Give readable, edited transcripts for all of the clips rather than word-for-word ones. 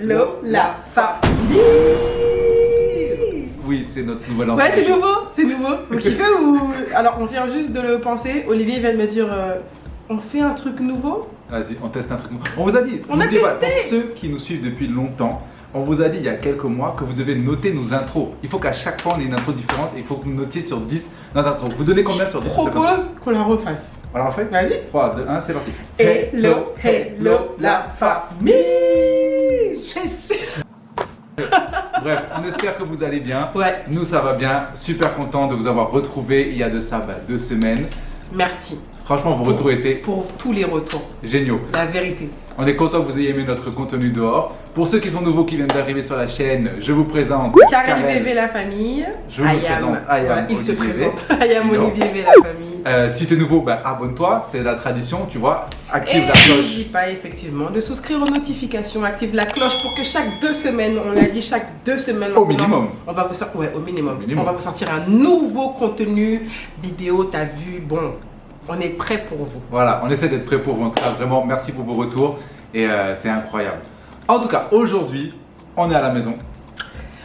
Hello la famille. Oui, c'est notre nouvel enfant. Ouais, c'est nouveau. Vous kiffez ou... Alors, on vient juste de le penser. Olivier vient de me dire, on fait un truc nouveau. Vas-y, on teste un truc nouveau. On vous a dit, On a n'oubliez pas, testé. pour ceux qui nous suivent depuis longtemps, on vous a dit il y a quelques mois que vous devez noter nos intros. Il faut qu'à chaque fois on ait une intro différente et il faut que vous notiez sur 10 notre intro. Vous donnez combien sur 10? Propose qu'on la refasse. On la refait? Vas-y. 3, 2, 1, c'est parti. Hello la famille. Bref, on espère que vous allez bien. Ouais. Nous, ça va bien. Super content de vous avoir retrouvé il y a de ça 2 semaines. Merci Franchement, vos retours étaient pour tous les retours. géniaux. La vérité. On est content que vous ayez aimé notre contenu dehors. Pour ceux qui sont nouveaux, qui viennent d'arriver sur la chaîne, je vous présente Karel VV la famille. Je vous présente Ayam Voilà, il se Olivier V. présente. Ayam Non. Olivier V la famille. Si t'es nouveau, bah, abonne-toi, c'est la tradition, tu vois. Active Et la cloche. n'oublie pas effectivement de souscrire aux notifications, active la cloche pour que chaque 2 semaines, on l'a dit, chaque 2 semaines Au maintenant, minimum. on va vous sortir, ouais, au minimum. Au minimum. On va vous sortir un nouveau contenu vidéo, t'as vu, bon, on est prêt pour vous. Voilà, on essaie d'être prêt pour vous. En tout cas, vraiment, merci pour vos retours. Et c'est incroyable. En tout cas, aujourd'hui, on est à la maison.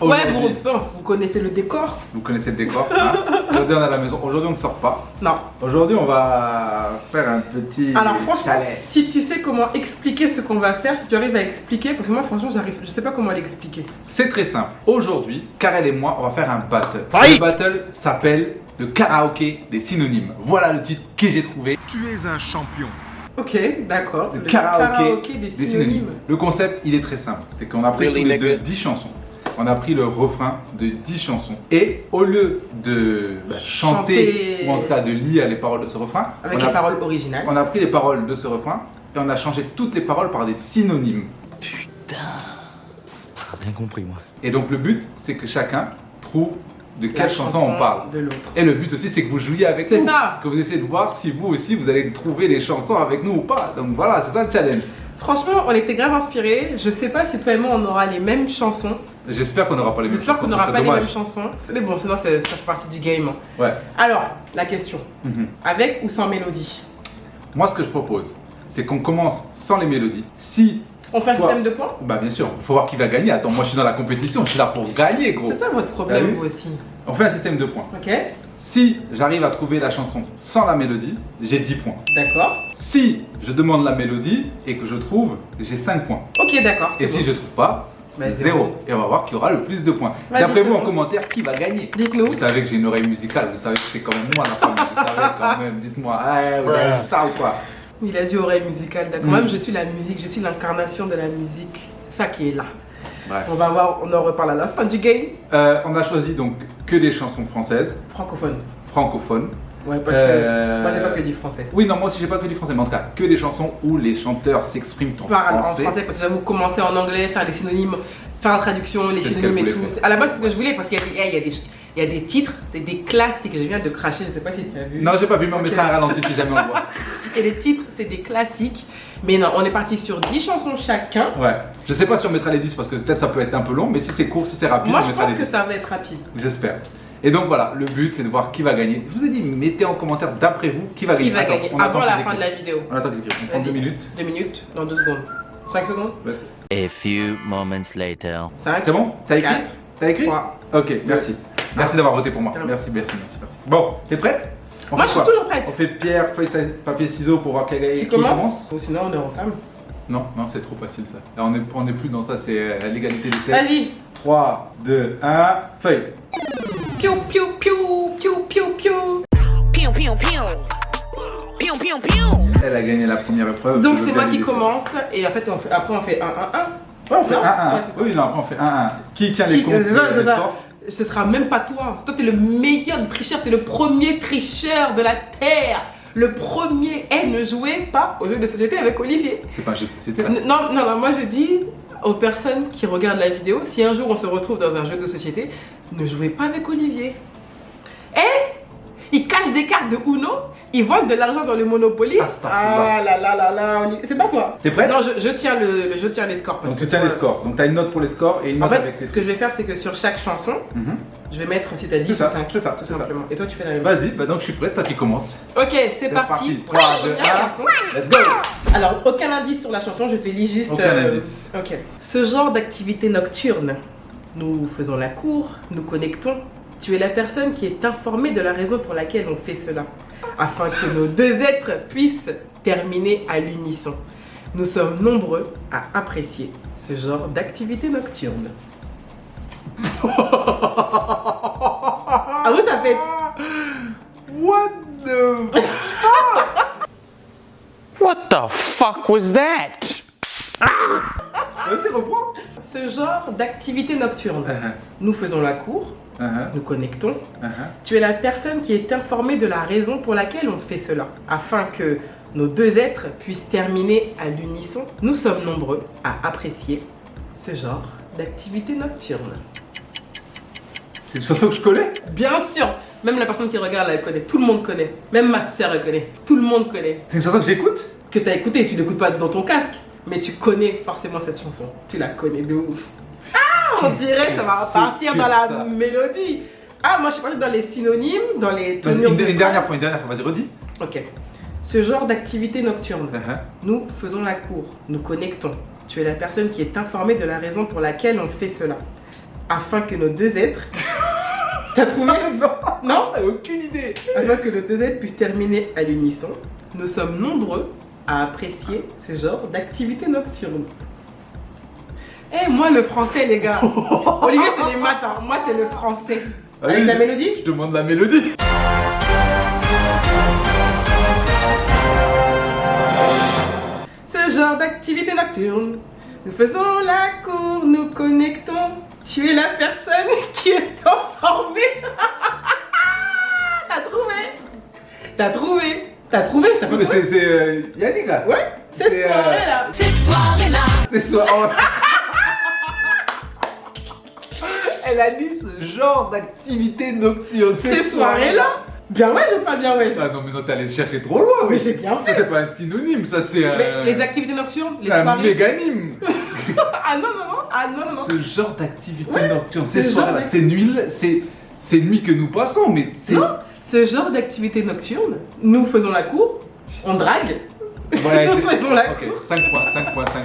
Ouais, Aujourd'hui, vous connaissez le décor? vous connaissez le décor. Hein. Aujourd'hui, on est à la maison. Aujourd'hui, on ne sort pas. Non. Aujourd'hui, on va faire un petit Alors franchement, challenge. si tu sais comment expliquer ce qu'on va faire, si tu arrives à expliquer, parce que moi franchement, je sais pas comment l'expliquer. C'est très simple. Aujourd'hui, Karel et moi, on va faire un battle. Aïe. Le battle s'appelle le karaoké des synonymes. Voilà le titre que j'ai trouvé. Tu es un champion. Ok, d'accord. Le karaoké des des synonymes. synonymes. Le concept, il est très simple. C'est qu'on a pris Really, tous les nigga? deux 10 chansons. On a pris le refrain de 10 chansons. Et au lieu de chanter, ou en tout cas de lire les paroles de ce refrain, Avec on les a, paroles originales. on a pris les paroles de ce refrain et on a changé toutes les paroles par des synonymes. Rien compris, moi. Et donc le but, c'est que chacun trouve de La quelle chanson on parle. de l'autre. Et le but aussi, c'est que vous jouiez avec C'est nous. ça. Que vous essayez de voir si vous aussi, vous allez trouver les chansons avec nous ou pas. Donc voilà, c'est ça le challenge. Franchement, on était grave inspirés. Je sais pas si toi et moi on aura les mêmes chansons. J'espère qu'on n'aura pas les mêmes J'espère chansons. qu'on ça n'aura serait pas les dommage. mêmes chansons. Mais bon, sinon ça fait partie du game. Ouais. Alors, la question. Mhm. Avec ou sans mélodie? Moi, ce que je propose, c'est qu'on commence sans les mélodies. Si, On fait un Toi. système de points? bah bien sûr, il faut voir qui va gagner. Attends, moi je suis dans la compétition, je suis là pour gagner, gros. C'est ça votre problème, T'as vu vous aussi. On fait un système de points. Ok? Si j'arrive à trouver la chanson sans la mélodie, j'ai 10 points. D'accord. Si je demande la mélodie et que je trouve, j'ai 5 points. Ok, d'accord. Et c'est si bon. je trouve pas, Bah, 0. Et on va voir qui aura le plus de points. Vas-y, D'après vous c'est en bon. commentaire, qui va gagner? Dites-nous. Vous savez que j'ai une oreille musicale, vous savez que c'est quand même moi la famille, vous savez quand même, dites-moi, vous avez vu ça ou quoi? Il a dit oreille musicale, d'accord. Mm. Même je suis la musique, je suis l'incarnation de la musique. C'est ça qui est là. Bref. On va voir, on en reparle à la fin du game. On a choisi donc que des chansons françaises, Francophone. francophones. Ouais, parce que moi j'ai pas que du français. Oui, non, moi aussi j'ai pas que du français, mais en tout cas, que des chansons où les chanteurs s'expriment en Parle en français. français parce que j'avoue commencer en anglais, faire les synonymes, faire la traduction, les C'est ce synonymes et qu'elle tout. voulait faire. À la base c'est ce que je voulais parce qu'il y a des titres, c'est des classiques. Je viens de cracher, je sais pas si tu as vu. Non, j'ai pas vu, mais on Ok. mettra un ralenti si jamais on le voit. Et les titres c'est des classiques. Mais non, on est parti sur 10 chansons chacun. Ouais. Je sais pas si on mettra les 10 parce que peut-être ça peut être un peu long, mais si c'est court, si c'est rapide, Moi on je mettra pense les que 10. ça va être rapide. J'espère. Et donc voilà, le but c'est de voir qui va gagner. Je vous ai dit, mettez en commentaire d'après vous qui va Qui gagner. va Attends, gagner on avant attend la qu'ils fin de écrivent. la vidéo. On attend qu'ils écrivent. On prend 2 Vas-y. minutes. 2 minutes, dans 2 secondes. 5 secondes. Vas-y. A few moments later. 5. C'est bon? T'as écrit? Quatre. T'as écrit? 3. Ok, merci. Merci d'avoir voté pour moi. Carrément. Merci. Bon, t'es prête? On Moi fait je suis quoi? toujours prête. On fait pierre, feuille, papier, ciseaux pour voir Qui qui commence? Ou sinon on est en femme. Non, c'est trop facile ça. Là, on est plus dans ça, c'est l'égalité des sexes. Vas-y. 3, 2, 1, feuille. Piou piou piou piou piou piou. Pew pew pew. Pew pew pew. Elle a gagné la première épreuve. Donc Je c'est moi valide qui les commence et en fait après on fait 1 1 1. sexes. Ouais, on fait Non? 1-1. Ouais, c'est ça. Oui, non, après on fait 1-1. Qui tient les Qui- comptes c'est ça, des c'est ça. scores? Ce sera même pas toi. Toi t'es le meilleur des tricheurs, t'es le premier tricheur de la terre. Le premier est ne jouez pas au jeu de société avec Olivier. C'est pas un jeu de société là. Non, moi je dis aux personnes qui regardent la vidéo, si un jour on se retrouve dans un jeu de société, ne jouez pas avec Olivier. Et Ils cachent des cartes de Uno, ils volent de l'argent dans le Monopoly. Astaghfirullah. Ah là là là là, c'est pas toi. T'es prête? Non, je tiens les scores. Parce Donc que tu tiens toi, les scores. Donc t'as une note pour les scores et une En note fait, avec les ce que je vais faire, c'est que sur chaque chanson, Mhm. je vais mettre si t'as 10 ou ça, 5. c'est ça, tout c'est ça. simplement. Et toi, tu fais la même. Vas-y, bah donc je suis prêt, c'est toi qui commence. Ok, c'est parti. 3, 2, 1, let's go! Alors, aucun indice sur la chanson, je te lis juste. Aucun indice. Ok. Ce genre d'activité nocturne, nous faisons la cour, nous connectons. Tu es la personne qui est informée de la raison pour laquelle on fait cela, afin que nos deux êtres puissent terminer à l'unisson. Nous sommes nombreux à apprécier ce genre d'activité nocturne. Ah oui, ça fait. What the... What the fuck was that? Vas-y, reprends. Ce genre d'activité nocturne, nous faisons la cour, nous connectons. Tu es la personne qui est informée de la raison pour laquelle on fait cela, afin que nos deux êtres puissent terminer à l'unisson. Nous sommes nombreux à apprécier ce genre d'activité nocturne. C'est une chanson que je connais. Bien sûr, même la personne qui regarde, elle connaît. Tout le monde connaît. Même ma sœur, elle connaît. Tout le monde connaît. C'est une chanson que j'écoute. Que tu as écouté, tu l'écoutes pas dans ton casque, mais tu connais forcément cette chanson. Tu la connais de ouf. Ah, on dirait que ça va C'est partir que dans la ça. mélodie. Ah, moi je suis partie dans les synonymes, dans les Vas-y, tournures de une dernière phrases. fois, vas-y, redis. Ok. Ce genre d'activité nocturne, nous faisons la cour, nous connectons. Tu es la personne qui est informée de la raison pour laquelle on fait cela, afin que nos deux êtres... T'as trouvé? Non? Aucune idée. Afin que nos deux êtres puissent terminer à l'unisson, nous sommes nombreux à apprécier ce genre d'activité nocturne. Eh, moi le français, les gars. Olivier, c'est les maths, hein. Moi c'est le français. Avec Allez, la mélodie? Je demande la mélodie. Ce genre d'activité nocturne, nous faisons la cour, nous connectons. Tu es la personne qui est informée. T'as trouvé? T'as trouvé? T'as trouvé? T'as pas Mais trouvé? c'est Yannick là. Ouais, c'est C'est, soirée là. C'est soit. Elle a dit ce genre d'activité nocturne. Ces soirées-là. Bien ouais, je parle bien ouais. Ah non, mais non, t'es allé chercher trop loin. Mais j'ai bien Ça, fait. c'est pas un synonyme, ça c'est Mais les activités nocturnes, les un soirées. méganyme. Ah non, non, non. Ah non, non, non. Ce genre d'activité Ouais, nocturne, ce ces genre soirées-là, d'activité. c'est nuit que nous passons, mais c'est. Non, ce genre d'activité nocturne, nous faisons la cour, on drague. Ouais, Nous faisons la Ok, cour. 5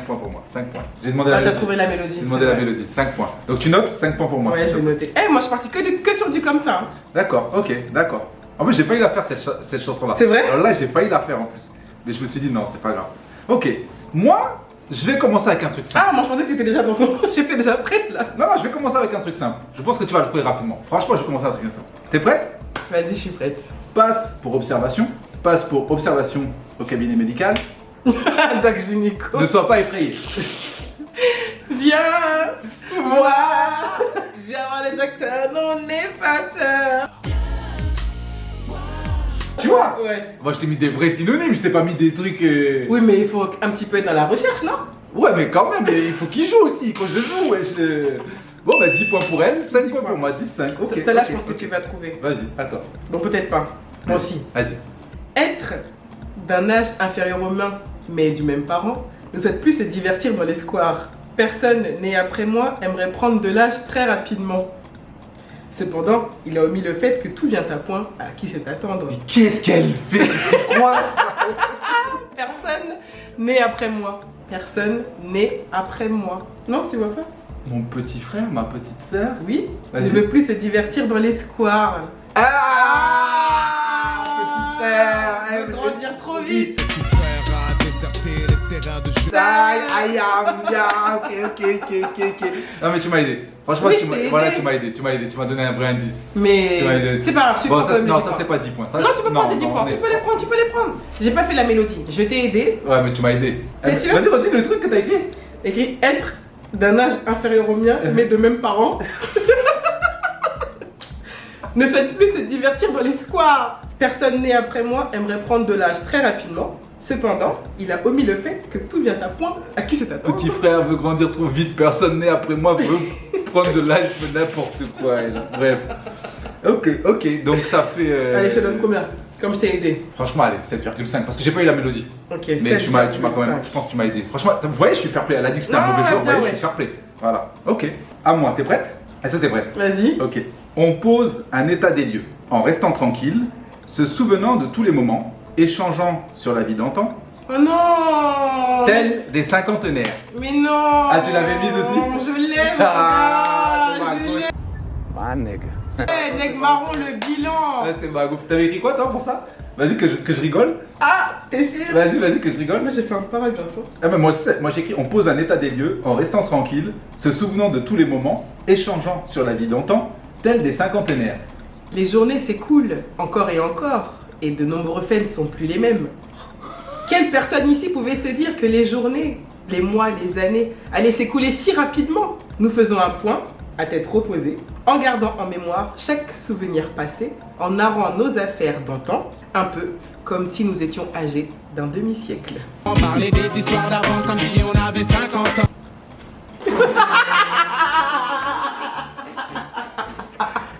points pour moi. 5 points. J'ai demandé Ah, la t'as mélodie. trouvé la mélodie. J'ai demandé c'est la vrai. mélodie, 5 points. Donc tu notes 5 points pour moi. Ouais, s'il je te vais plaît. noter. Eh, moi je suis partie que sur du comme ça. Hein. D'accord, ok, d'accord. En plus, j'ai failli la faire cette chanson-là. C'est vrai? Alors là, j'ai failli la faire en plus. Mais je me suis dit non, c'est pas grave. Ok, moi, je vais commencer avec un truc simple. Ah, moi je pensais que t'étais déjà dans ton. J'étais déjà prête là. Non, non, je vais commencer avec un truc simple. Je pense que tu vas le trouver rapidement. Franchement, je vais commencer avec un truc simple. T'es prête? Vas-y, je suis prête. Passe pour observation. Passe pour observation au cabinet médical. Doc gynéco. Ne sois pas effrayé. Viens voir. Viens voir le docteur, non, n'aie pas peur. Tu vois? Ouais. Moi, je t'ai mis des vrais synonymes, je t'ai pas mis des trucs. Oui, mais il faut un petit peu être dans la recherche, non? Ouais, mais quand même, il faut qu'il joue aussi. Quand je joue, wesh. Bon, bah 10 points pour elle, 5 points pour moi, 10, 5. Ok. Celle-là, ok, je pense que ok. tu vas trouver. Vas-y, attends. Bon, peut-être pas. Moi aussi. Vas-y. Être d'un âge inférieur au mien, mais du même parent, ne souhaite plus se divertir dans les squares. Personne né après moi aimerait prendre de l'âge très rapidement. Cependant, il a omis le fait que tout vient à point à qui sait attendre. Mais qu'est-ce qu'elle fait? C'est quoi ça? Personne né après moi. Personne né après moi. Non, tu vois pas? Mon petit frère, ma petite sœur. Oui, Vas-y. ne veut plus se divertir dans les squares. Ah, petit frère. Elle veut grandir trop vite. Petit frère a déserté les terrains de jeu. Aïe, ok. Non, mais tu m'as aidé. Franchement, Oui, tu je m'as t'ai voilà, aidé. tu m'as aidé. Tu m'as donné un vrai indice. Mais Tu m'as aidé. c'est pas grave, tu Bon, prends ça, quand même non, les ça 10 c'est points. pas 10 points. Ça, Non, tu peux prendre les 10 non, points, on tu est- peux les prendre, tu peux les prendre. J'ai pas fait la mélodie, je t'ai aidé. Ouais, mais tu m'as aidé. T'es sûr? Vas-y, redis le truc que t'as écrit. Écrit être d'un âge inférieur au mien, mais de même parents. Ne souhaite plus se divertir dans les squares. Personne né après moi aimerait prendre de l'âge très rapidement. Cependant, il a omis le fait que tout vient à point à qui c'est attendre. Petit frère veut grandir trop vite, personne né après moi veut prendre de l'âge de n'importe quoi. Et là. Bref. Ok, donc ça fait. Allez, je te donne combien? Comme je t'ai aidé. Franchement, allez, 7,5 parce que j'ai pas eu la mélodie. Ok, Mais tu m'as quand même. Je pense que tu m'as aidé. Franchement, vous voyez, je suis fair play. Elle a dit que c'était un mauvais jour, vous voyez, je suis fair play. Voilà. Ok. À moi, t'es prête? Est-ce que t'es prête? Vas-y. Ok. On pose un état des lieux en restant tranquille, se souvenant de tous les moments, échangeant sur la vie d'antan, Oh non! tels des cinquantenaires. Mais non! Ah, tu l'avais mise aussi? Je l'aime! Ah, c'est ma je gauche. l'aime! My nigga. Nègre marron, le bilan! Ouais, c'est ma go. T'avais écrit quoi toi pour ça? Vas-y que je rigole. Ah, t'es sûr? Vas-y que je rigole. Moi j'ai fait un paragraphe. Ah ben moi j'ai écrit on pose un état des lieux en restant tranquille, se souvenant de tous les moments, échangeant sur la vie d'antan, tels des cinquantenaires. Les journées s'écoulent encore et encore, et de nombreux faits ne sont plus les mêmes. Quelle personne ici pouvait se dire que les journées, les mois, les années allaient s'écouler si rapidement? Nous faisons un point, à tête reposée, en gardant en mémoire chaque souvenir passé, en narrant nos affaires d'antan, un peu comme si nous étions âgés d'un demi-siècle. On parlait des histoires d'avant comme si on avait 50 ans.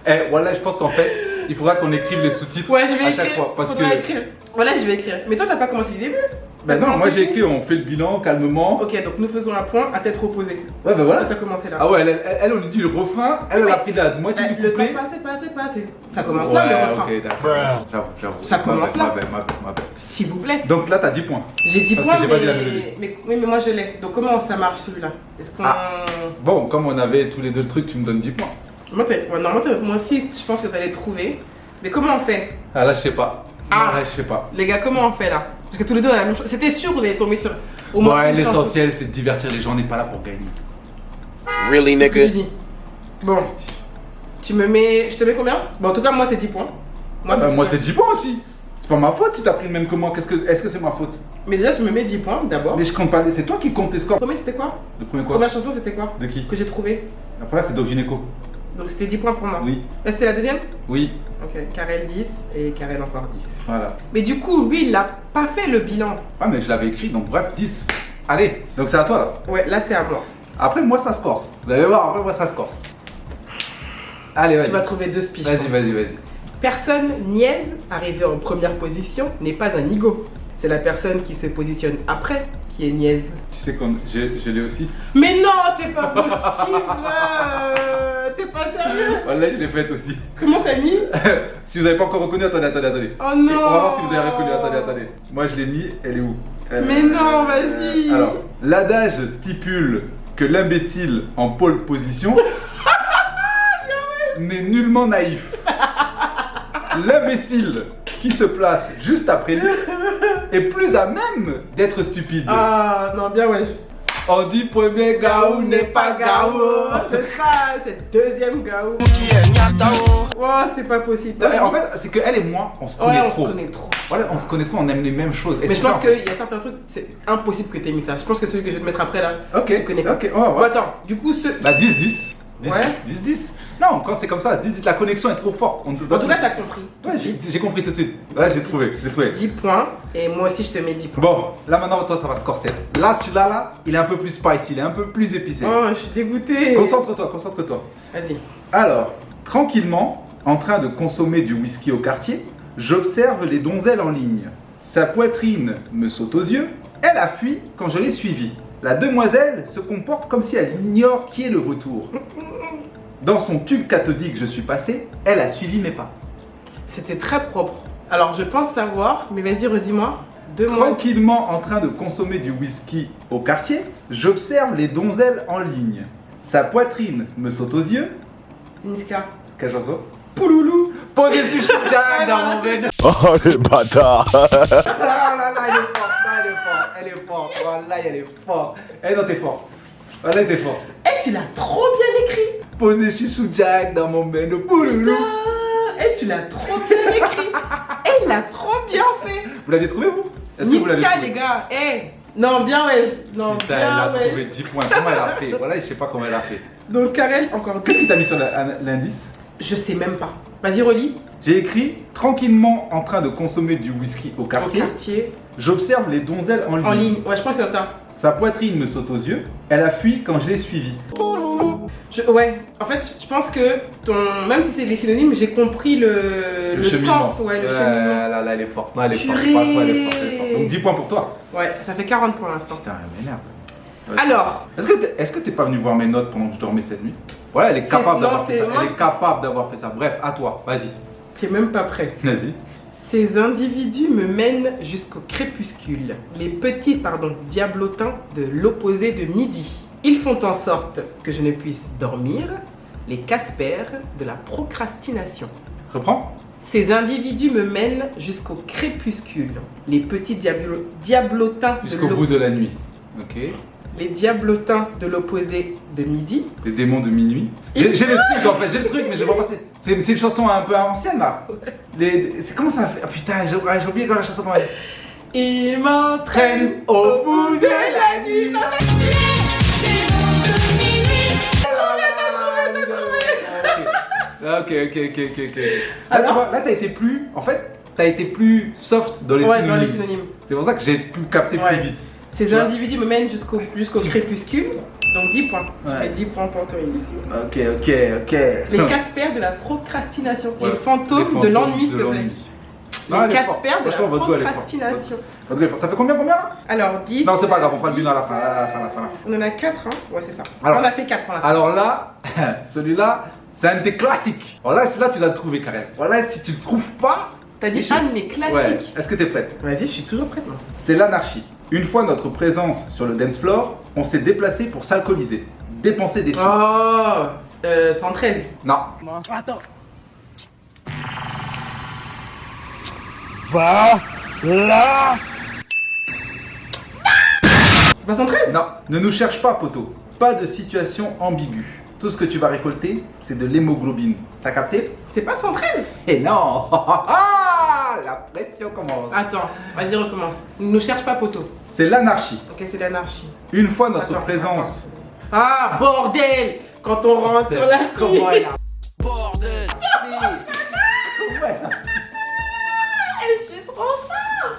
Eh voilà, je pense qu'en fait, il faudra qu'on écrive les sous-titres Ouais, je vais à écrire. chaque fois. Parce que. Faudra écrire. Voilà, je vais écrire. Mais toi, t'as pas commencé du début? Bah T'as non, commencé moi j'ai du- écrit on fait le bilan calmement. Ok, donc nous faisons un point à tête reposée. Ouais, bah voilà. T'as commencé là. Ah ouais, elle on lui dit le refrain, elle a pris la moitié du Le couplet. temps passé. Ça commence là, le refrain. Ok, d'accord. J'avoue. Ça commence là. Ma belle. S'il vous plaît. Donc là, t'as 10 points. J'ai 10 Parce points, que j'ai pas dit la mélodie. mais moi je l'ai. Donc comment ça marche celui-là? Est-ce qu'on... Bon, comme on avait tous les deux le truc, tu me donnes 10 points. Moi aussi, je pense que t'allais trouver. Mais comment on fait? Ah là, je sais pas. Ah. Là, je sais pas. Les gars, comment on fait là? Parce que tous les deux on a la même chose. C'était sûr qu'on allait tomber sur... Au moins Ouais, une chance. l'essentiel, c'est de divertir les gens, on n'est pas là pour gagner. Really, C'est ce que j'ai dit. Bon. Tu me mets... Je te mets combien? Bon, en tout cas, moi c'est 10 points. Moi, c'est 10 points aussi. C'est pas ma faute si t'as pris le même que moi. Est-ce que c'est ma faute? Mais déjà, tu me mets 10 points d'abord. Mais je compte pas. C'est toi qui comptes tes scores. Le premier, c'était quoi? Le premier quoi? Première chanson, c'était quoi? De qui? Que j'ai trouvé. La première, c'est Doc Gynéco. Donc c'était 10 points pour moi. Oui. Là, c'était la deuxième? Oui. Ok, Karel 10 et Karel encore 10. Voilà. Mais du coup, lui, il n'a pas fait le bilan. Ah, mais je l'avais écrit, donc bref, 10. Allez, donc c'est à toi là. Ouais, là, c'est à moi. Après, moi, ça se corse. Vous allez voir, après, moi, ça se corse. Allez, vas-y. Tu vas trouver 2 speeches. Vas-y. Personne niaise, arrivé en première position, n'est pas un nigo. C'est la personne qui se positionne après qui est niaise. Tu sais qu'on. Je l'ai aussi. Mais non, c'est pas possible. T'es pas sérieux? Voilà, je l'ai faite aussi. Comment t'as mis? Si vous n'avez pas encore reconnu, attendez. Oh non. Et on va voir si vous avez reconnu, attendez. Moi, je l'ai mis, elle est où? Mais non, vas-y. Alors, l'adage stipule que l'imbécile en pole position n'est nullement naïf. L'imbécile qui se place juste après lui est plus à même d'être stupide. Ah non, bien wesh. On dit premier gaou n'est pas gaou. C'est ça, c'est deuxième gaou. Oh, c'est pas possible. Non, mais en fait, c'est qu'elle et moi, on se connaît Ouais, on trop. se connaît trop. Voilà, on se connaît trop, on aime les mêmes choses. Et Mais c'est je pense ça, en fait. qu'il y a certains trucs, c'est impossible que t'aies mis ça. Je pense que celui que je vais te mettre après là, Ok, tu connais pas. ok, on va voir. Bon, attends, du coup, ce. Bah 10-10. 10-10. Ouais. 10-10. Non, quand c'est comme ça, 10-10, la connexion est trop forte. En tout cas, t'as compris. Ouais, j'ai compris tout de suite. Ouais, j'ai trouvé. 10 points, et moi aussi je te mets 10 points. Bon, là maintenant, toi, ça va se corser. Là, celui-là, là, il est un peu plus spicy, il est un peu plus épicé. Oh, je suis dégoûtée. Concentre-toi. Vas-y. Alors, tranquillement, en train de consommer du whisky au quartier, j'observe les donzelles en ligne. Sa poitrine me saute aux yeux, elle a fui quand je l'ai suivie. La demoiselle se comporte comme si elle ignore qui est le vautour. Dans son tube cathodique, je suis passé, elle a suivi mes pas. C'était très propre. Alors, je pense savoir, mais vas-y, redis-moi. Tranquillement en train de consommer du whisky au quartier, j'observe les donzelles en ligne. Sa poitrine me saute aux yeux. Niska. Quelle chanson? Pouloulou. Posé sur Jack dans mon bed. Oh les bâtards. Ah là là, elle est forte. Voilà, elle est forte. Eh non, t'es forte. Voilà, t'es forte. Eh, tu l'as trop bien écrit. Posé chouchou Jack dans mon bed. Pouloulou. Eh, tu l'as trop bien écrit. Eh, il l'a trop bien fait. Vous l'aviez trouvé, vous? Est-ce que vous l'avez Niska, trouvé? les gars. Eh. Non, bien, ouais. Non, Putain, elle a bien, trouvé ouais. 10 points. Comment elle a fait? Voilà, je sais pas comment elle a fait. Donc, Karel, encore 10. Qu'est-ce que t'as mis sur l'indice? Je sais même pas. Vas-y, relis. J'ai écrit tranquillement en train de consommer du whisky au Au quartier. quartier. J'observe les donzelles en ligne. En ligne. Ouais, je pense que c'est ça. Sa poitrine me saute aux yeux. Elle a fui quand je l'ai suivie. Ouais, en fait, je pense que même si c'est les synonymes, j'ai compris le sens, ouais, le cheminement. Là, elle est forte. Non, elle est forte. Purée. Franchement, elle est forte. Donc 10 points pour toi. Ouais, ça fait 40 pour l'instant. Putain, elle m'énerve. Ouais. Alors, Est-ce que t'es pas venu voir mes notes pendant que je dormais cette nuit? Voilà, elle est capable non, d'avoir fait ça. moi, Elle est capable d'avoir fait ça. Bref, à toi, vas-y. t'es même pas prêt. Vas-y. Ces individus me mènent jusqu'au crépuscule, les petits diablotins de l'opposé de midi. Ils font en sorte que je ne puisse dormir, les Casper de la procrastination. Reprends. Ces individus me mènent jusqu'au crépuscule, les petits diablotins Jusqu'au bout de la nuit. Ok. les diablotins de l'opposé de midi. Les démons de minuit. J'ai le truc en fait, j'ai le truc, mais je vois pas. C'est une chanson un peu ancienne là. C'est comment ça fait? Ah putain, j'ai oublié quand la chanson comment elle est. Ils m'entraînent au bout de la nuit. Ok. Là, tu vois, là t'as été plus. En fait, t'as été plus soft dans les synonymes. Dans les synonymes. C'est pour ça que j'ai pu capter plus vite. Ces individus me mènent jusqu'au crépuscule, donc 10 points. Ouais. Je mets 10 points pour toi ici. Ok. Les Casper de la procrastination. Les fantômes de l'ennui, s'il te plaît. Les Casper de la procrastination. Ça fait combien là? Alors 10. Non, c'est pas grave, on fera le bilan à la fin. On en a 4, hein? Ouais, c'est ça. Alors, on a fait 4 pour l'instant. Alors là, celui-là, c'est un de tes classiques. Voilà, celui-là, tu dois le trouver, Karen. Voilà, si tu le trouves pas. T'as dit un de mes classiques. Ouais. Est-ce que t'es prête? Vas-y, je suis toujours prête, moi. C'est l'anarchie. Une fois notre présence sur le dance floor, on s'est déplacé pour s'alcooliser, dépenser des sous. Oh 113. Non. Attends. C'est pas 113? Non. Ne nous cherche pas, poteau. Pas de situation ambiguë. Tout ce que tu vas récolter, c'est de l'hémoglobine. T'as capté? C'est pas 113? Et non. Ah, la pression commence. Attends, vas-y, recommence. Ne cherche pas, poteau. C'est l'anarchie. Ok, c'est l'anarchie. Une fois notre Attends, présence. Ah, bordel! Quand on rentre sur la Comment elle piste. a Bordel. Comment elle a Je suis trop fort!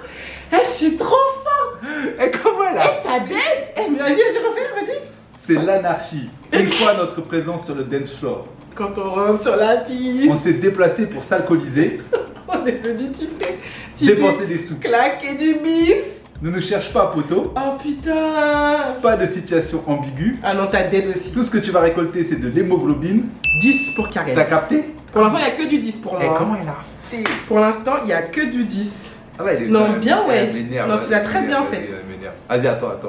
Je suis trop fort! Et comment elle a T'as dead? Mais vas-y, refais, vas-y! C'est l'anarchie. Une fois notre présence sur le dance floor, Quand on rentre sur la piste, on s'est déplacé pour s'alcooliser, on est venu tisser, dépenser des sous. claquer du bif! Ne nous cherche pas, poteau. Oh putain! Pas de situation ambiguë. Ah non, t'as dead aussi. Tout ce que tu vas récolter, c'est de l'hémoglobine. 10 pour Karen. T'as capté? Pour l'instant, il n'y a que du 10 pour moi. Et hein. comment elle a fait? Pour l'instant, il n'y a que du 10. Ah ouais, Non, bien, ouais. elle m'énerve, Non, tu l'as elle très bien m'énerve, fait. elle m'énerve. Vas-y, à toi.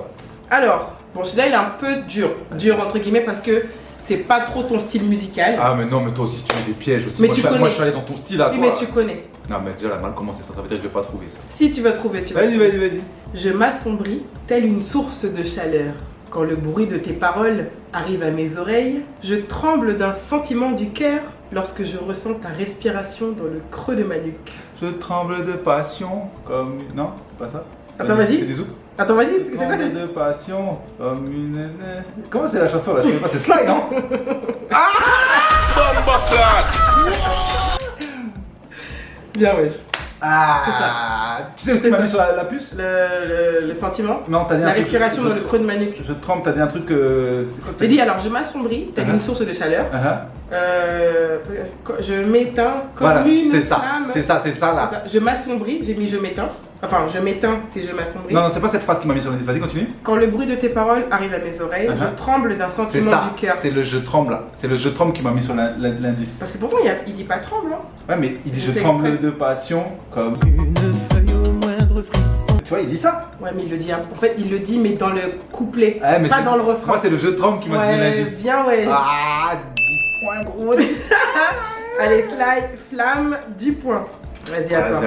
Alors, bon, celui-là, il est un peu dur. Dur, entre guillemets, parce que c'est pas trop ton style musical. Ah mais non, mais toi aussi, tu mets des pièges aussi. Mais moi, tu moi, connais. je suis allé dans ton style à Oui, toi. mais tu connais. Non, mais déjà, elle a mal commencé, ça veut dire que je vais pas trouver ça. Si tu vas trouver, tu vas Vas-y, trouver. vas-y. Je m'assombris, telle une source de chaleur. Quand le bruit de tes paroles arrive à mes oreilles, je tremble d'un sentiment du cœur lorsque je ressens ta respiration dans le creux de ma nuque. Je tremble de passion comme... Non, c'est pas ça. Attends, vas-y. C'est des zouks. Attends, vas-y, Je c'est quoi tremble t'as de passion comme une... Comment c'est la chanson là? Je connais pas, c'est Sly, non? Bien, wesh. Ah, tu sais ce qui m'a mis sur la puce? Le sentiment. Non, t'as dit un La truc. respiration dans le creux de ma nuque. Je tremble, t'as dit un truc. C'est quoi que t'as J'ai dit alors, je m'assombris, telle une source de chaleur. Je m'éteins comme Voilà, une c'est ça. flamme. C'est ça là. C'est ça. Je m'assombris, j'ai mis je m'éteins. Enfin, je m'éteins si je m'assombris. Non, c'est pas cette phrase qui m'a mis sur l'indice. Vas-y, continue. Quand le bruit de tes paroles arrive à mes oreilles, je tremble d'un C'est sentiment ça. du cœur. C'est le je tremble là. C'est le je tremble qui m'a mis sur l'indice. Parce que pourtant, il dit pas tremble. Hein. Ouais, mais il dit Je je fais tremble exprès. de passion comme. Une feuille au moindre frisson. Tu vois, il dit ça. Ouais, mais il le dit. En fait, il le dit, mais dans le couplet, Ouais, mais pas c'est- dans le refrain. Moi, c'est le je tremble qui m'a donné Ouais, l'indice. bien, ouais. Ah, 10 points gros. Allez, slide, flamme, 10 points. Vas-y, à toi.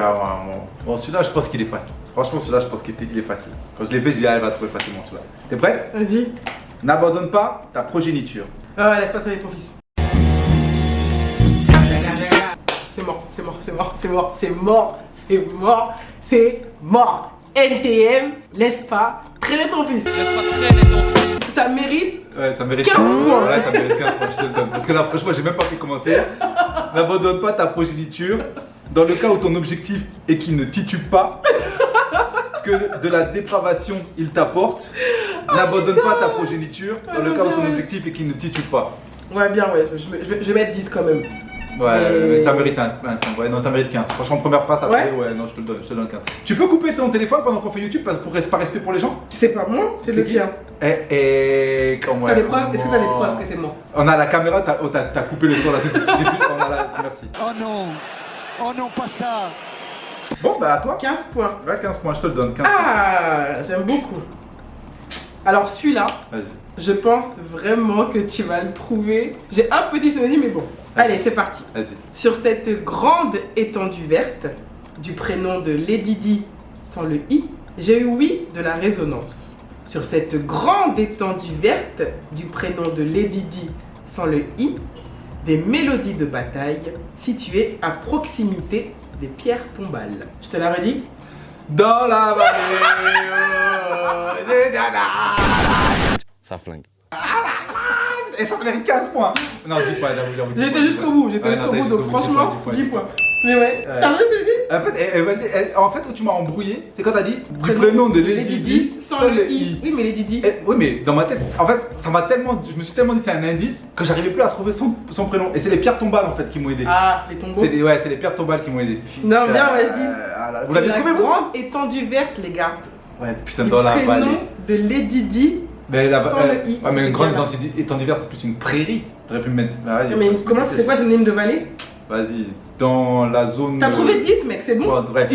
Bon, celui-là, je pense qu'il est facile. Franchement, celui-là, je pense qu'il est facile. Quand je l'ai fait, je dis, ah, elle va trouver facilement celui-là. T'es prête? Vas-y. N'abandonne pas ta progéniture. Laisse pas traîner ton fils. C'est mort, c'est mort, c'est mort, c'est mort, c'est mort, c'est mort, c'est mort. NTM, laisse pas traîner ton fils. Laisse pas traîner ton fils. Ça mérite. Ouais, ça mérite 15 points. Ouais, ça mérite 15 points, je te le donne. Parce que là, franchement, j'ai même pas pu commencer. N'abandonne pas ta progéniture. Dans le cas où ton objectif est qu'il ne titube pas, que de la dépravation il t'apporte, n'abandonne pas ta progéniture. Dans le cas où ton objectif est qu'il ne titube pas. Ouais, bien, ouais. Je vais mettre 10 quand même. Ouais, Mais- mais ça mérite un 5. Ouais, non, t'as mérité 15. Franchement, première phrase, t'as Ouais. trouvé. Ouais, non, je te le donne 15. Tu peux couper ton téléphone pendant qu'on fait YouTube par respect pour les gens? C'est pas moi, c'est le qui? tien. Comment T'as des preuves? Est-ce que t'as des preuves que c'est moi? On a la caméra, t'as coupé le son là. J'ai vu, on a la. Merci. Oh non, pas ça. Bon, bah à toi. 15 points. Ouais, 15 points, je te le donne. 15 Ah, j'aime beaucoup. Alors celui-là, points. Vas-y. je pense vraiment que tu vas le trouver. J'ai un petit synonyme, mais bon. Allez, c'est parti. Vas-y. Sur cette grande étendue verte, du prénom de Lady Di sans le i, j'ai eu oui de la résonance. Sur cette grande étendue verte, du prénom de Lady Di sans le i, des mélodies de bataille situées à proximité des pierres tombales. Je te la redis? Dans la vallée. Ça flingue. Et ça te mérite 15 points. Non, dis pas, j'avoue. J'étais jusqu'au bout, donc franchement, 10 points. Mais ouais, t'as réussi? En fait, où tu m'as embrouillé, c'est quand t'as dit du prénom de Lady Di sans le i. Oui, mais Lady Di. Oui, mais dans ma tête, en fait, je me suis tellement dit c'est un indice que j'arrivais plus à trouver son prénom. Et c'est les pierres tombales en fait qui m'ont aidé. Ah, les tombeaux. C'est les pierres tombales qui m'ont aidé. Non, bien, ouais, je dis. Vous l'avez trouvé, vous? grande étendue verte, les gars. Ouais, putain, Du dans la prénom vallée. de Lady Di. Mais la sans le i. Ouais, mais une grande bien là. étendue verte, c'est plus une prairie. T'aurais pu me mettre. Ah, Non, mais comment tu sais quoi, c'est une hymne de vallée? Vas-y, dans la zone. T'as trouvé 10, mec, c'est bon. Ouais, bref.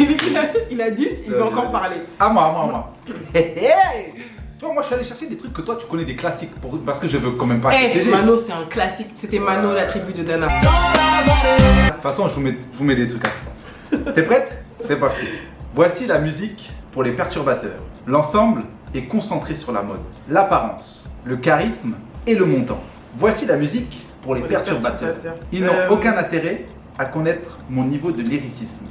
Il a 10, il va encore vas-y. parler. À moi. Hey. Tu vois, moi je suis allé chercher des trucs que toi tu connais, des classiques, parce que je veux quand même pas. Eh, piéger. Mano, c'est un classique. C'était Mano, la tribu de Dana. De toute façon, je vous mets des trucs à. T'es prête? C'est parti. Voici la musique pour les perturbateurs. L'ensemble est concentré sur la mode, l'apparence, le charisme et le montant. Voici la musique pour les perturbateurs. Ils n'ont aucun intérêt à connaître mon niveau de lyricisme,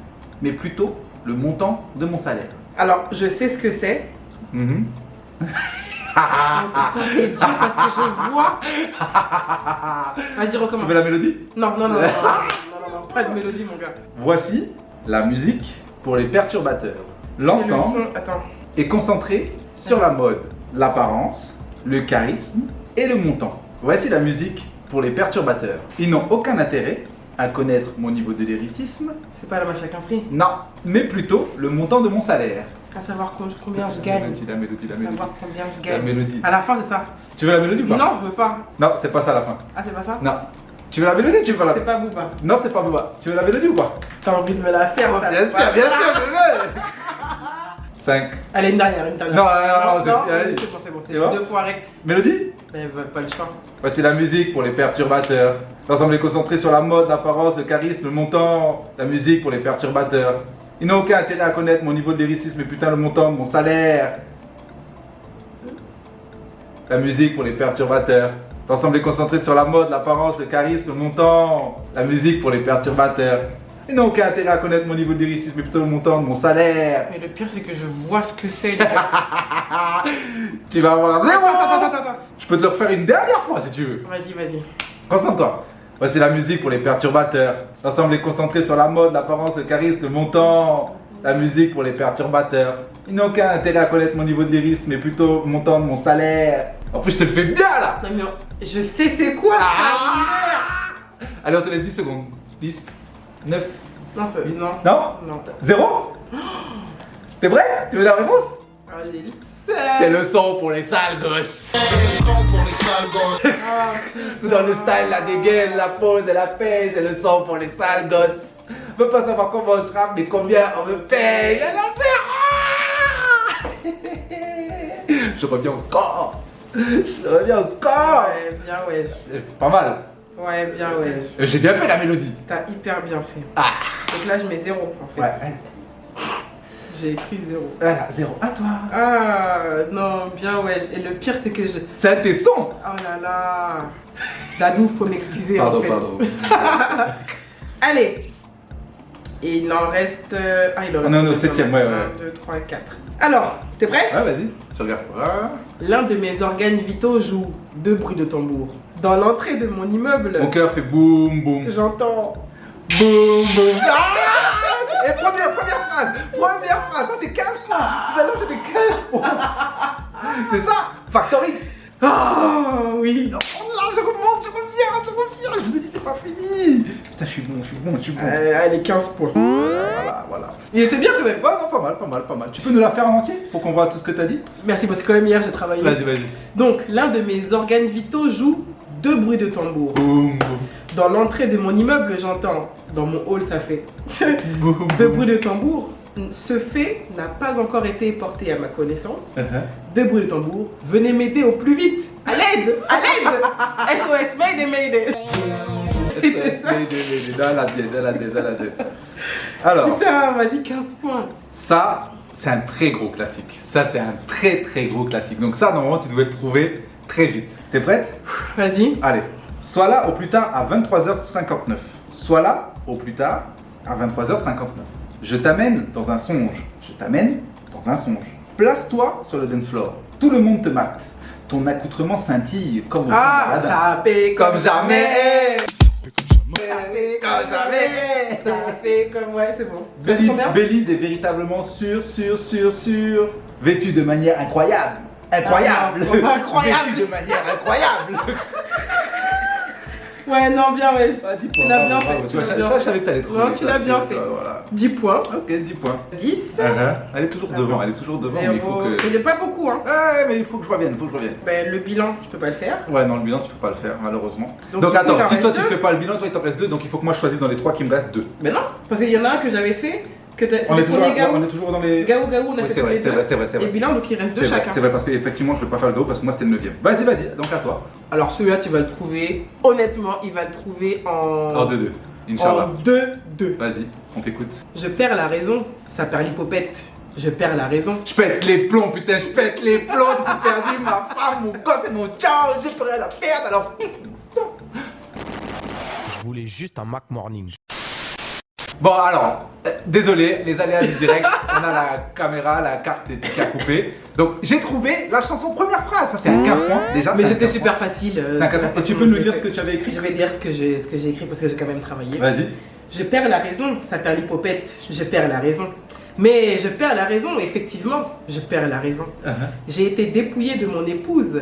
mais plutôt le montant de mon salaire. Alors, je sais ce que c'est. Mhm. Oh, putain, c'est dur parce que je vois. Vas-y, Tu recommence. veux la mélodie? Non, pas de mélodie, mon gars. Voici la musique pour les perturbateurs. C'est le L'ensemble son. Attends. est concentré sur la mode, l'apparence, le charisme et le montant. Voici la musique pour les perturbateurs. Ils n'ont aucun intérêt à connaître mon niveau de lyricisme, C'est pas la match chacun prix. non, mais plutôt le montant de mon salaire. À savoir combien je gagne. La mélodie. À savoir combien je La gagne. mélodie. À la fin, c'est ça. Tu veux la mélodie ou pas? Non, je veux pas. Non, c'est pas ça à la fin. Ah, c'est pas ça? Non. Tu veux la mélodie ou tu veux pas la... C'est pas Booba. Non, c'est pas Booba. Tu veux la mélodie ou pas? T'as envie de me la faire, ça. Bien sûr, je veux. 5. Allez, une dernière. Non, c'est allez. bon. C'est bon? 2 fois rec. Mélodie? Mais pas le choix. Voici la musique pour les perturbateurs. L'ensemble est concentré sur la mode, l'apparence, le charisme, le montant. La musique pour les perturbateurs. Ils n'ont aucun intérêt à connaître mon niveau de lyricisme, mais putain le montant de mon salaire. La musique pour les perturbateurs. L'ensemble est concentré sur la mode, l'apparence, le charisme, le montant. La musique pour les perturbateurs. Ils n'ont aucun intérêt à connaître mon niveau de lyricisme, mais plutôt le montant de mon salaire. Mais le pire, c'est que je vois ce que c'est, les gars. Tu vas avoir 0. Attends. Je peux te le refaire une dernière fois si tu veux. Vas-y. Concentre-toi. Voici la musique pour les perturbateurs. L'ensemble est concentré sur la mode, l'apparence, le charisme, le montant. La musique pour les perturbateurs. Ils n'ont aucun intérêt à connaître mon niveau de lyrisme, mais plutôt le montant de mon salaire. En plus, je te le fais bien là. Non, mais je sais c'est quoi ça. Allez, on te laisse 10 secondes. 10, 9. Non, non. Non 0. T'es prêt? Tu veux la réponse? Allez, le C'est le son pour les sales gosses. Tout dans le style, la dégaine, la pose et la paix, c'est le son pour les sales gosses. Je veux pas savoir comment je rappe, mais combien on me paye. Je reviens au score. Ouais, bien, ouais. Pas mal. Ouais, bien, ouais. J'ai bien fait la mélodie. T'as hyper bien fait. Ah. Donc là, je mets 0 en fait. Ouais. J'ai écrit 0. Voilà, 0 à toi. Ah, non, bien, ouais. Et le pire, c'est que je. C'est un de tes sons. Oh là là. Dadou, faut m'excuser en fait. Pardon. Allez. Et il en reste. Il en reste. On est au 7ème, ouais. 1, 2, 3, 4. Alors, t'es prêt? Ouais, vas-y. Je regarde. L'un de mes organes vitaux joue 2 bruits de tambour. Dans l'entrée de mon immeuble, Mon cœur fait boum boum. j'entends. Boum boum. Et première phrase, ça c'est 15 points. Tout à l'heure c'était 15 points. C'est ça, Factor X. Ah oui. Oh là, je remonte. tu reviens. Je vous ai dit, c'est pas fini. Putain, je suis bon. Allez, 15 points. Voilà. Il était bien quand même. Ouais, non, pas mal. Tu peux nous la faire en entier pour qu'on voit tout ce que t'as dit? Merci parce que quand même hier j'ai travaillé. Vas-y. Donc, l'un de mes organes vitaux joue 2 bruits de tambour. Boum. Dans l'entrée de mon immeuble, j'entends. Dans mon hall, ça fait 2 2 bruits de tambour. Ce fait n'a pas encore été porté à ma connaissance. 2 bruits de tambour. Venez m'aider au plus vite. À l'aide. SOS, Mayday. C'était ça. Dans la tête. Alors, Putain, on m'a dit 15 points. ça, c'est un très gros classique. Ça, c'est un très gros classique. Donc ça, normalement, tu devais le trouver très vite. T'es prête? Vas-y. Allez. Sois là au plus tard à 23h59. Sois là au plus tard à 23h59. Je t'amène dans un songe. Place-toi sur le dance floor. Tout le monde te mate. Ton accoutrement scintille comme au Ah, Canada. ça paie comme jamais. Ça fait comme ouais, c'est bon. Ça fait combien? Belize est véritablement sûr. Vêtu de manière incroyable. Incroyable. Vêtu de manière incroyable. Ouais, non, bien, ouais. Ah, 10 Tu points. l'as bien bravo, fait. tu vois, ça, je savais que t'allais trouver. Non, tu l'as bien fait. Voilà. 10 points. Ok, 10 points. 10. Elle est toujours devant, mais il faut 0. que... Il n'est pas beaucoup, hein. Ouais, mais il faut que je revienne, Ben, le bilan, je peux pas le faire. Ouais, non, le bilan, tu peux pas le faire, malheureusement. Donc, Donc du coup, attends, il en si toi reste tu deux. fais pas le bilan, toi il t'en reste 2, donc il faut que moi je choisisse dans les 3 qu'il me reste 2. Ben non, parce qu'il y en a un que j'avais fait. C'est On le est toujours premier Gaou. dans les... Gaou, on a Oui, fait c'est tous vrai, les deux. c'est vrai. Et bilan, donc il reste 2 C'est vrai, chacun. c'est vrai, parce qu'effectivement je vais pas faire le go parce que moi c'était le 9ème. Vas-y, donc à toi. Alors celui-là, tu vas le trouver. Honnêtement, il va le trouver En 2-2, Inch'Allah. En 2-2. Vas-y, on t'écoute. Je perds la raison, ça perd l'hypopète. Je perds la raison. Je pète les plombs, putain, j'ai perdu ma femme, mon gosse et mon ciao, j'ai peur la perdre alors. Je voulais juste un Mac Morning. Bon alors, désolé, les aléas du direct, on a la caméra, la carte qui a coupé. Donc j'ai trouvé la chanson première phrase, ça c'est un 15 points déjà. Mais c'est un c'était 15 super points. facile. C'est un 15 points. Tu peux nous dire ce que tu avais écrit? Je vais dire ce que j'ai écrit parce que j'ai quand même travaillé. Vas-y. Je perds la raison, ça perd l'hypopète. Je perds la raison. Mais je perds la raison, effectivement, je perds la raison. J'ai été dépouillé de mon épouse,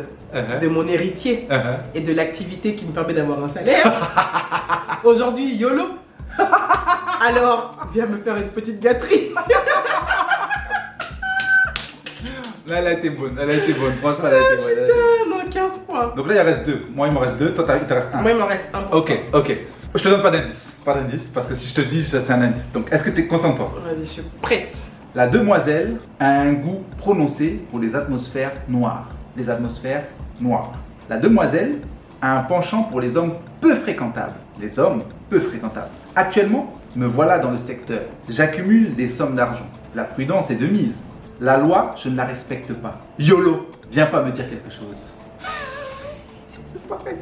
de mon héritier et de l'activité qui me permet d'avoir un salaire. Aujourd'hui, YOLO. Alors, viens me faire une petite gâterie. Là, elle a été bonne, franchement elle a été bonne. Putain, non, 15 points. Donc là il reste 2, moi il m'en reste 2, toi il te reste 1. Moi, il m'en reste un pour toi. Ok. Je te donne pas d'indice, parce que si je te dis, ça c'est un indice. Donc est-ce que t'es concentre-toi? Vas-y, je suis prête. La demoiselle a un goût prononcé pour les atmosphères noires. La demoiselle a un penchant pour les hommes peu fréquentables. Actuellement, me voilà dans le secteur. J'accumule des sommes d'argent. La prudence est de mise. La loi, je ne la respecte pas. YOLO, viens pas me dire quelque chose. Je sens qu'elle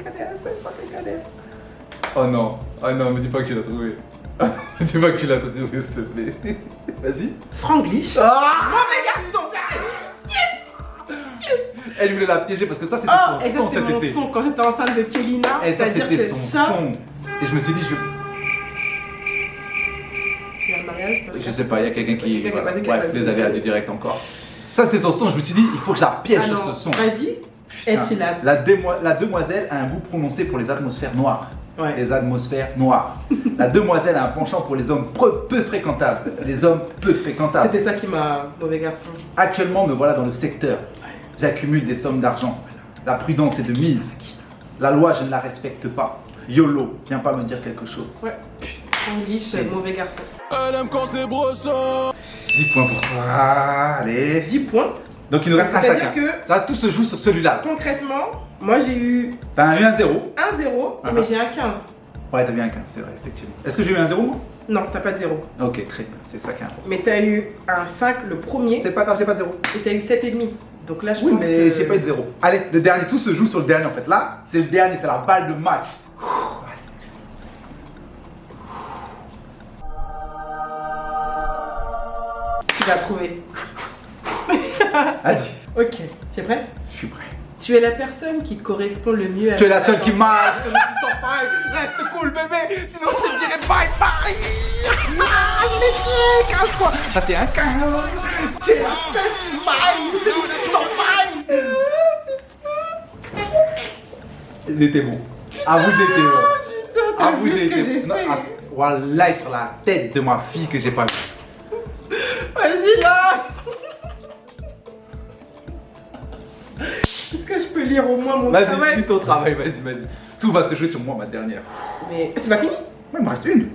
galère. Oh non, me dis pas que tu l'as trouvé. Dis pas que tu l'as trouvé, s'il te plaît. Vas-y. Franglish. Mauvais garçon. Elle voulait la piéger parce que ça c'était Et son son ça, cet c'est mon été. son quand j'étais enceinte de Kelina. Et ça C'est-à-dire c'était que son ça, son. Et je me suis dit, il y a un mariage. je sais pas, il y a quelqu'un qui. Quelqu'un qui a Voilà. passé Bref, quelque les chose. aléas du direct encore. Ça c'était son son, je me suis dit, il faut que je la piège sur ce son. Vas-y. Est-il là? La demoiselle a un goût prononcé pour les atmosphères noires. Ouais. Les atmosphères noires. La demoiselle a un penchant pour les hommes peu fréquentables. C'était ça qui m'a mauvais garçon. Actuellement, me voilà dans le secteur. J'accumule des sommes d'argent. La prudence est de mise. La loi, je ne la respecte pas. YOLO, viens pas me dire quelque chose. Ouais. Franglish, mauvais garçon. Elle aime quand c'est brossant. 10 points pour toi. Allez. 10 points. Donc il nous reste un C'est-à-dire chacun. que- Ça, tout se joue sur celui-là. Concrètement, moi j'ai eu T'as eu un 0. 1-0, mais j'ai un 15. Ouais, t'as eu un 15, c'est vrai, effectivement. Est-ce que j'ai eu un 0 moi? Non, t'as pas de 0. Ok, très bien, c'est ça qui est important. Mais t'as eu un 5 le premier C'est pas grave, j'ai pas de 0. et t'as eu 7,5. Donc là, je Oui, pense mais que... j'ai pas eu de 0. Allez, le dernier, tout se joue sur le dernier en fait. Là, c'est le dernier, c'est la balle de match. Tu vas trouver. Vas-y, Ok, tu es prêt? je suis prêt. Tu es la personne qui correspond le mieux à... Tu es la seule qui m'a. Je te dis sans faille. Reste cool, bébé. Sinon, je te dirai bye bye. Ah, je l'ai tué 15 fois. Ça, c'est un 15. Tu es la seule qui m'a. Sans faille. Il était bon. Avoue, j'ai été heureux. Putain, t'as vu ce que j'ai Non, fait? Wallah, sur la tête de ma fille que j'ai pas vu. Vas-y là. Est-ce que je peux lire au moins mon Vas-y, travail? lis ton travail, vas-y. Tout va se jouer sur moi, ma dernière. Mais c'est pas fini? Ouais, il me reste une.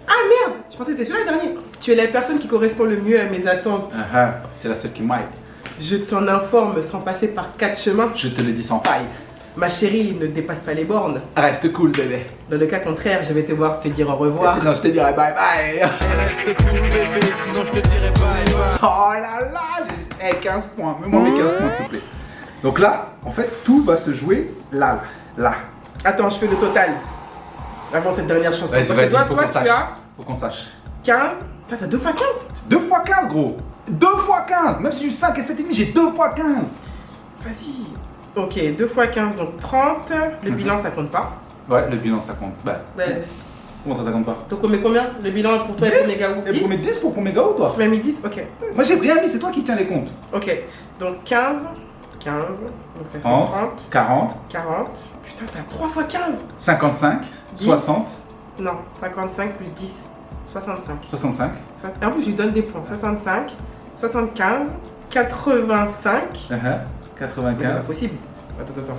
Ah merde, je pensais que c'était celui-là le dernier. Tu es la personne qui correspond le mieux à mes attentes. C'est la seule qui m'aille. Je t'en informe sans passer par 4 chemins. Je te le dis sans faille. Ma chérie ne dépasse pas les bornes. Reste cool, bébé. Dans le cas contraire, je vais te voir te dire au revoir. Non, je te dirai bye bye. Reste cool, bébé, sinon je te dirai bye bye. Oh là là, 15 points. Mets-moi mes 15 points, s'il te plaît. Donc là, en fait, tout va se jouer là. Attends, je fais le total. Avant cette dernière chanson. Vas-y, Parce que toi, faut qu'on tu sache. as Faut qu'on sache. 15. Putain, t'as 2 x 15? 2 fois 15, gros. 2 fois 15. Même si j'ai eu 5 et 7,5, j'ai 2 fois 15. Vas-y. Ok, 2 x 15, donc 30. Le bilan, ça compte pas. Ouais, le bilan, ça compte. Bah, Ouais. comment ça compte pas? Donc on met combien? Le bilan pour toi et pour Mégaou? Et 10? pour mes 10 pour Mégaou, toi? Tu m'as mis 10? Ok. Moi, j'ai rien mis, c'est toi qui tiens les comptes. Ok. Donc 15. 15. Donc ça fait 30, 30. 40, 40. Putain, t'as 3 x 15. 55, 10. 60, Non, 55 plus 10. 65. 65, Et en plus, je lui donne des points. 65, 75, 85. Mais c'est pas 95. possible. Attends.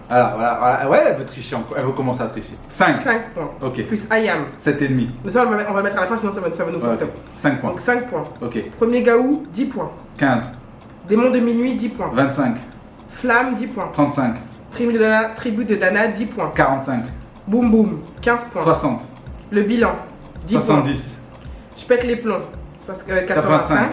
Voilà. Ouais, elle veut tricher encore. Elle veut commencer à tricher. 5. 5 points. Ok. Plus I am. 7,5. Mais ça, on va le mettre à la fin, sinon ça va nous Ouais, faire. 5 points. Donc 5 points. Ok. Premier Gaou, 10 points. 15, Démon de minuit, 10 points. 25, Flamme, 10 points. 35, Tribu de Dana, 10 points. 45, Boum Boum, 15 points. 60, Le bilan, 10 points. 70, Je pète les plombs. 85.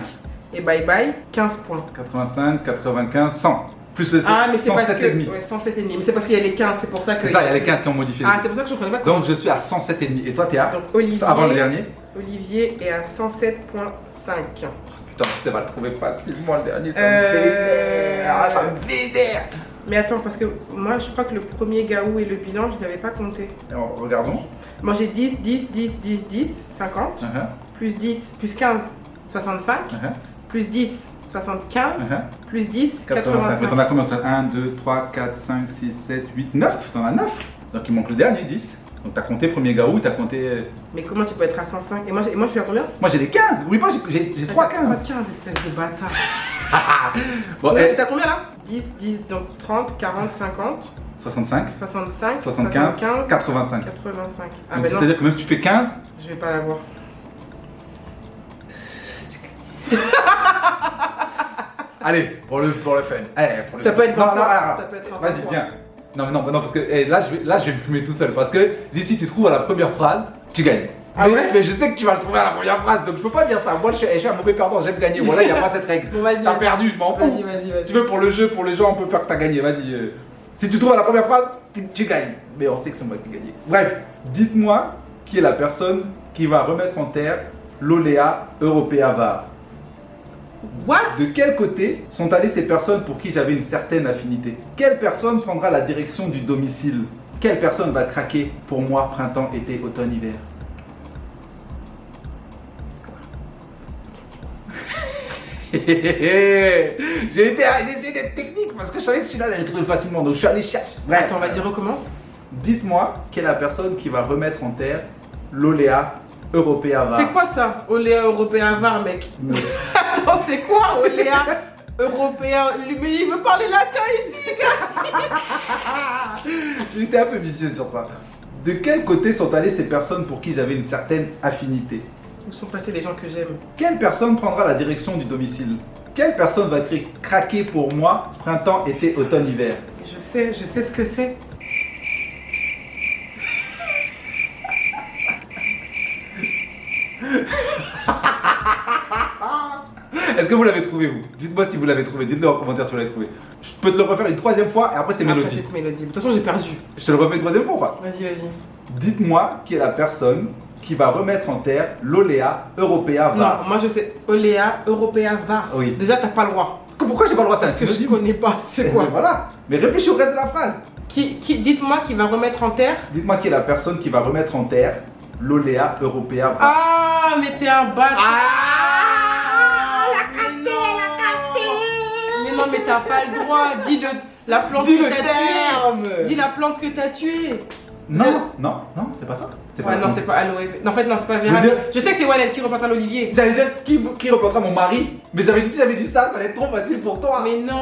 Et bye bye, 15 points. 85, 95, 100. Plus le 7, Ah, mais c'est parce 107,5. que. Ouais, 107,5. Mais c'est parce qu'il y a les 15, c'est pour ça que. C'est ça, il y a les 15 qui ont modifié. Ah, c'est pour ça que je ne comprenais pas comment. Donc je suis à 107,5. Et toi, t'es à Donc Olivier. avant le dernier. Olivier est à 107,5. Putain, ça va le trouver facilement le dernier. Ça me vénère. Ah, ça me vénère. Mais attends, parce que moi je crois que le premier Gaou et le bilan, je ne les avais pas comptés. Alors, regardons. Moi j'ai 10, 10, 10, 10, 10, 50. Plus 10, plus 15, 65. Plus 10, 75. Plus 10, 85. Mais t'en as combien? 1, 2, 3, 4, 5, 6, 7, 8, 9. T'en as 9. Donc il manque le dernier, 10. Donc t'as compté premier Gaou, t'as compté. Mais comment tu peux être à 105? Et moi je suis à combien? Moi j'ai les 15. Oublie pas, j'ai 3 15. 3 15, espèce de bâtard. Bon, Ouais, j'étais à combien là? 10, 10, donc 30, 40, 50, 65, 65, 75, 85. 85. Ah Donc ben non, c'est-à-dire que même si tu fais 15, je vais pas l'avoir. allez, pour le fun. Allez, pour le Ça fun. peut être 20 Non, points. non, Ça peut être 20 Vas-y, points. viens. Non, parce que là, je vais me fumer tout seul. Parce que d'ici, tu trouves à la première phrase, tu gagnes. Ah mais, ouais? mais je sais que tu vas le trouver à la première phrase, donc je peux pas dire ça. Moi, je suis un mauvais perdant, j'aime gagner. Voilà, il n'y a pas cette règle. Bon, vas-y. T'as vas-y. perdu, je m'en fous. Vas-y. Si tu veux, pour le jeu, pour les gens, on peut faire que t'as gagné. Vas-y. Si tu trouves à la première phrase, tu gagnes. Mais on sait que c'est moi qui ai gagné. Bref, dites-moi qui est la personne qui va remettre en terre l'Oléa Européa VAR. What? De quel côté sont allées ces personnes pour qui j'avais une certaine affinité? Quelle personne prendra la direction du domicile? Quelle personne va craquer pour moi printemps, été, automne, hiver? J'ai essayé d'être technique parce que je savais que celui-là allait le trouver facilement, donc je suis allé chercher. Bref. Attends, vas-y, recommence. Dites-moi quelle est la personne qui va remettre en terre l'Oléa Européa VAR. C'est quoi ça? Oléa européen VAR, mec. Attends, c'est quoi Oléa européen? Mais il veut parler latin ici, gars. J'étais un peu vicieux sur ça. De quel côté sont allées ces personnes pour qui j'avais une certaine affinité? Où sont passés les gens que j'aime? Quelle personne prendra la direction du domicile? Quelle personne va craquer pour moi printemps, été, automne, hiver? Je sais ce que c'est. Est-ce que vous l'avez trouvé, vous? Dites-moi si vous l'avez trouvé, dites-le en commentaire si vous l'avez trouvé. Je peux te le refaire une troisième fois et après c'est Après, Mélodie. c'est Mélodie. De toute façon, j'ai perdu. Je te le refais une troisième fois ou pas? Vas-y. Dites-moi qui est la personne qui va remettre en terre l'Oléa Européa VAR. Non, moi je sais. Oléa européen VAR. Oui. Déjà, t'as pas le droit. Pourquoi j'ai pas le droit? Parce que je connais pas. C'est quoi? Voilà. Mais réfléchis au reste de la phrase. Dites-moi qui va remettre en terre. Dites-moi qui est la personne qui va remettre en terre l'Oléa Européa VAR. Ah, mais t'es un bâtard. Ah, la capté. Mais non, mais mais t'as pas le droit. Dis la plante Dis que le t'as terme. tuée. Dis la plante que t'as tuée. Non, c'est pas ça. C'est Ouais, pas non, ça. c'est pas aloe. Non, en fait, non, c'est pas veux Vera. dire- Je sais que c'est Wallen qui replantera l'olivier. J'allais dire qui reprendra mon mari, mais j'avais dit si j'avais dit ça, ça allait être trop facile pour toi. Mais non.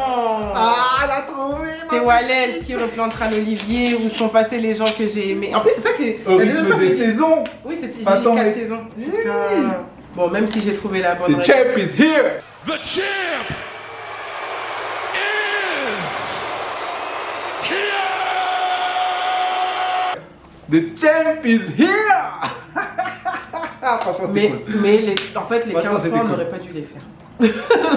Ah, elle a trouvé. C'est Wallen qui replantera l'olivier. Où sont passés les gens que j'ai aimés. En plus, c'est ça que. Au la deuxième rythme fois, des j'ai dit- saisons. Oui, c'était j'ai dit Attends, 4 mais- saisons. Putain. Bon, même si j'ai trouvé la bonne The champ is here. The champ is here. The champ is here. Ah, franchement, c'était cool. Mais en fait, les Franchement, 15 c'était points, on cool. n'aurait pas dû les faire.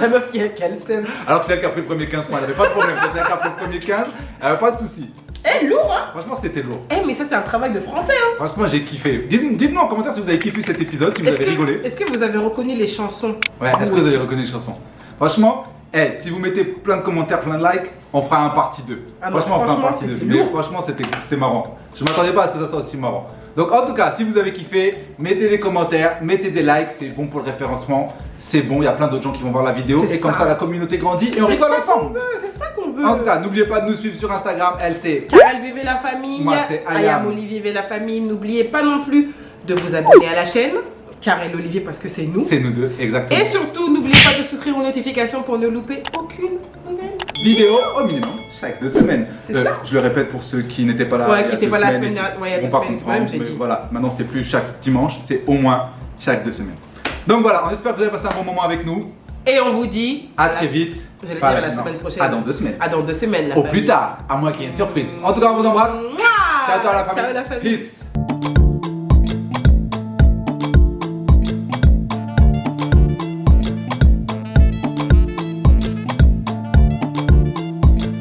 La meuf qui a le seum. Alors que c'est elle qui a pris le premier 15 points, elle avait pas de problème. C'est elle qui a pris le premier 15, elle avait pas de soucis. Eh, lourd, hein. Franchement, c'était lourd. Eh, mais ça, c'est un travail de français, hein. Franchement, j'ai kiffé. Dites-nous en commentaire si vous avez kiffé cet épisode, si vous avez rigolé. Est-ce que vous avez reconnu les chansons? Ouais, est-ce que vous avez reconnu les chansons? Franchement, si vous mettez plein de commentaires, plein de likes, on fera un partie 2. Ah non, franchement, on fera un franchement, partie 2. c'était Mais lourd. franchement, c'était marrant. Je m'attendais pas à ce que ça soit aussi marrant. Donc, en tout cas, si vous avez kiffé, mettez des commentaires, mettez des likes, c'est bon pour le référencement. C'est bon, il y a plein d'autres gens qui vont voir la vidéo. C'est Et comme ça. ça, la communauté grandit et on C'est rigole ça qu'on ensemble. veut, c'est ça qu'on veut. En tout cas, n'oubliez pas de nous suivre sur Instagram. Elle, c'est Karel Vive la famille, Moi, c'est Ayam. Ayam Olivier Vive la famille. N'oubliez pas non plus de vous abonner à la chaîne Karel Olivier parce que c'est nous. C'est nous deux, exactement. Et surtout, n'oubliez pas de souscrire aux notifications pour ne louper aucune nouvelle. Vidéo au minimum chaque 2 semaines. C'est ça. Je le répète pour ceux qui n'étaient pas là. Ouais, il y a qui étaient 2 pas là la semaines semaine et qui dernière. Ouais, il y a vont 2 pas semaines, comprendre, j'ai mais dit. voilà, maintenant c'est plus chaque dimanche, c'est au moins chaque 2 semaines. Donc voilà, on espère que vous avez passé un bon moment avec nous. Et on vous dit À très vite. J'allais Pas dire à la non. semaine prochaine. À dans 2 semaines. À dans 2 semaines. La Au famille. plus tard, à moins qu'il y ait une surprise. En tout cas, on vous embrasse. Mouah. Ciao, ciao la famille. Ciao la famille. Peace.